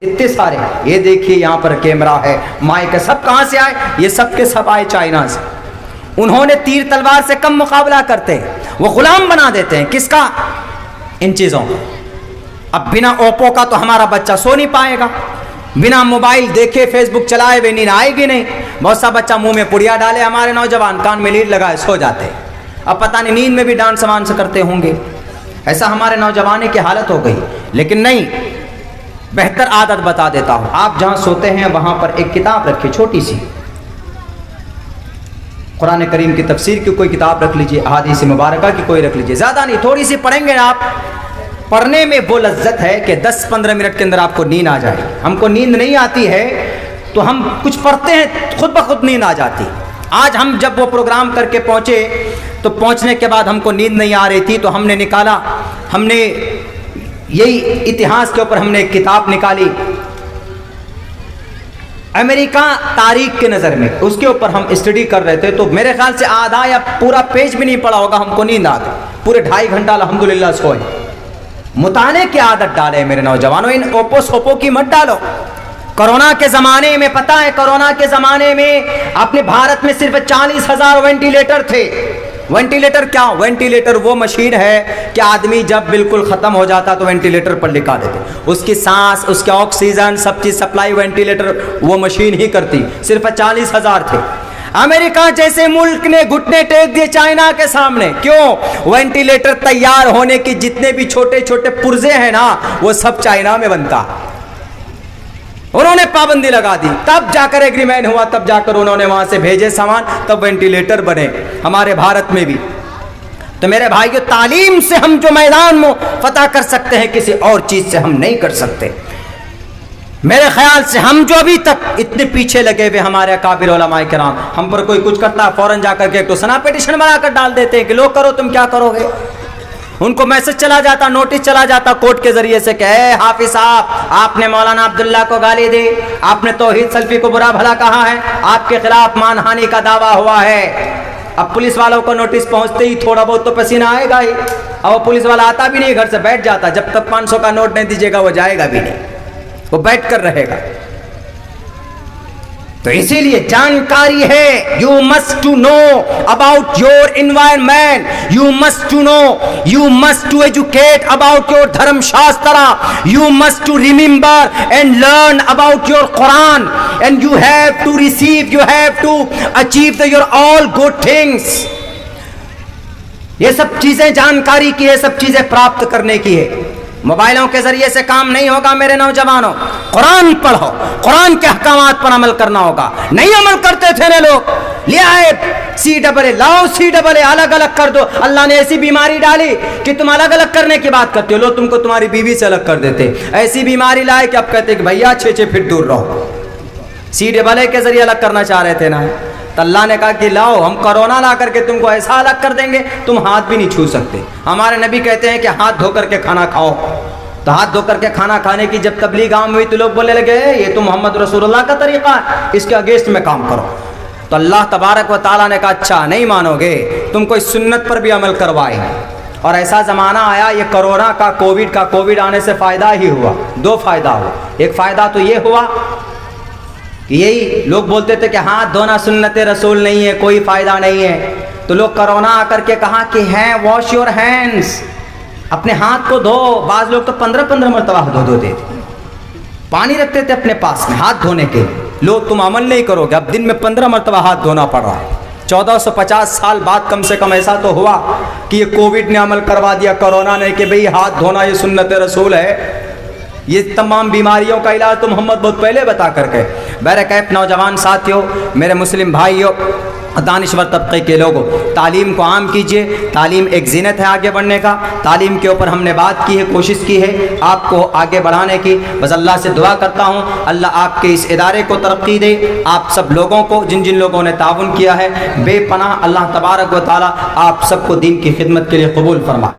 इतने सारे, ये देखिए यहाँ पर कैमरा है, माइक है, सब कहाँ से आए? ये सब के सब आए चाइना से। उन्होंने तीर तलवार से कम मुकाबला करते, वो गुलाम बना देते हैं किसका? इन चीजों। अब बिना ओप्पो का तो हमारा बच्चा सो नहीं पाएगा, बिना मोबाइल देखे फेसबुक चलाए हुए नींद आएगी नहीं। बहुत सा बच्चा मुंह में पुड़िया डाले, हमारे नौजवान कान में लीड लगाए सो जाते हैं। अब पता नहीं नींद में भी डांस वांस करते होंगे। ऐसा हमारे नौजवान की हालत हो गई। लेकिन नहीं, बेहतर आदत बता देता हूं। आप जहां सोते हैं वहां पर एक किताब रखिए, छोटी सी, कुरान करीम की तफसीर की कोई किताब रख लीजिए, अहादीस मुबारका की कोई रख लीजिए, ज्यादा नहीं, थोड़ी सी पढ़ेंगे आप। पढ़ने में वो लज्जत है कि 10-15 मिनट के अंदर आपको नींद आ जाए। हमको नींद नहीं आती है तो हम कुछ पढ़ते हैं, खुद ब खुद नींद आ जाती। आज हम जब वो प्रोग्राम करके पहुंचे तो पहुंचने के बाद हमको नींद नहीं आ रही थी, तो हमने निकाला, हमने यही इतिहास के ऊपर हमने एक किताब निकाली, अमेरिका तारीख के नज़र में, उसके ऊपर हम स्टडी कर रहे थे। तो मेरे ख्याल से आधा या पूरा पेज भी नहीं पढ़ा होगा, हमको नींद आ गई। पूरे 2.5 घंटा अल्हम्दुलिल्लाह सोए। मुताले की आदत डाले मेरे नौजवानों, इन ओप्पो सोपो की मत डालो। कोरोना के ज़माने में, पता है कोरोना के ज़माने में अपने भारत में सिर्फ 40,000 वेंटिलेटर थे। वेंटिलेटर क्या? वेंटिलेटर वो मशीन है कि आदमी जब बिल्कुल ख़त्म हो जाता तो वेंटिलेटर पर लिखा देते, उसकी सांस, उसके ऑक्सीजन, सब चीज़ सप्लाई वेंटिलेटर वो मशीन ही करती। सिर्फ 40,000 थे। अमेरिका जैसे मुल्क ने घुटने टेक दिए चाइना के सामने। क्यों? वेंटिलेटर तैयार होने की जितने भी छोटे छोटे पुर्जे हैं ना, वो सब चाइना में बनता। उन्होंने पाबंदी लगा दी, तब जाकर एग्रीमेंट हुआ, तब जाकर उन्होंने वहां से भेजे सामान, तब वेंटिलेटर बने हमारे भारत में भी। तो मेरे भाइयों, तालीम से हम जो मैदान में फतह कर सकते हैं, किसी और चीज से हम नहीं कर सकते। मेरे ख्याल से हम जो अभी तक इतने पीछे लगे हुए हमारे काबिर उलमाए किराम, हम पर कोई कुछ करता है फौरन जाकर के तो सना पिटीशन बनाकर डाल देते हैं कि लोग करो, तुम क्या करोगे। उनको मैसेज चला जाता, नोटिस चला जाता कोर्ट के जरिए से, कहे हाफिज साहब, आपने मौलाना अब्दुल्ला को गाली दी, आपने तौहीद सल्फी को बुरा भला कहा है, आपके खिलाफ मानहानि का दावा हुआ है। अब पुलिस वालों को नोटिस पहुंचते ही थोड़ा बहुत तो पसीना आएगा ही। अब वो पुलिस वाला आता भी नहीं, घर से बैठ जाता, जब तक 500 का नोट नहीं दीजिएगा वो जाएगा भी नहीं, वो बैठ कर रहेगा। तो इसीलिए जानकारी है, you must to know about your environment, you must to know, you must to educate about your dharma shastra, you must to remember and learn about your Quran, and you have to receive, you have to achieve your all good things. ये सब चीजें जानकारी की है, सब चीजें प्राप्त करने की है। मोबाइलों के जरिए से काम नहीं होगा मेरे नौजवानों। कुरान पढ़ो, कुरान के अहकामात पर अमल करना होगा। नहीं अमल करते थे ना लोग, ले आए CAA, लाओ CAA, अलग अलग कर दो। अल्लाह ने ऐसी बीमारी डाली कि तुम अलग अलग करने की बात करते हो, लोग तुमको तुम्हारी बीवी से अलग कर देते। ऐसी बीमारी लाए कि अब कहते कि भैया 6 फीट दूर रहो। CAA के जरिए अलग करना चाह रहे थे ना, तो अल्लाह ने कहा कि लाओ, हम कोरोना ला करके तुमको ऐसा अलग कर देंगे, तुम हाथ भी नहीं छू सकते। हमारे नबी कहते हैं कि हाथ धो करके खाना खाओ। तो हाथ धो करके खाना खाने की जब तबलीग गांव में हुई तो लोग बोलने लगे, ये तो मोहम्मद रसूलुल्लाह का तरीका है, इसके अगेंस्ट में काम करो। तो अल्लाह तबारक व तआला ने कहा, अच्छा नहीं मानोगे, तुमको इस सुन्नत पर भी अमल करवाए। और ऐसा ज़माना आया, ये कोरोना का, कोविड आने से फ़ायदा ही हुआ। 2 फ़ायदा हुआ। एक फ़ायदा तो ये हुआ कि यही लोग बोलते थे कि हाथ धोना सुन्नत रसूल नहीं है, कोई फ़ायदा नहीं है। तो लोग कोरोना आकर के कहा कि हैं वॉश योर हैंड्स, अपने हाथ को धो। बाज़ लोग तो 15-15 मरतबा धो थे, पानी रखते थे अपने पास में हाथ धोने के। लोग तुम अमल नहीं करोगे, अब दिन में 15 मरतबा हाथ धोना पड़ रहा है। 1450 साल बाद कम से कम ऐसा तो हुआ कि ये कोविड ने अमल करवा दिया, कोरोना ने, कि भाई हाथ धोना ये सुन्नत रसूल है। ये तमाम बीमारियों का इलाज तो मोहम्मद बहुत पहले बता करके। बैरकैफ नौजवान साथियों, मेरे मुस्लिम भाइयों, दानिश्वर तबके के लोगों, तालीम को आम कीजिए। तालीम एक ज़ीनत है आगे बढ़ने का। तालीम के ऊपर हमने बात की है, कोशिश की है आपको आगे बढ़ाने की। बस अल्लाह से दुआ करता हूँ, अल्लाह आपके इस इदारे को तरक्की दे। आप सब लोगों को, जिन जिन लोगों ने ताउन किया है, बेपनाह अल्लाह तबारक व तआला आप सबको दीन की खिदमत के लिए कबूल फरमा।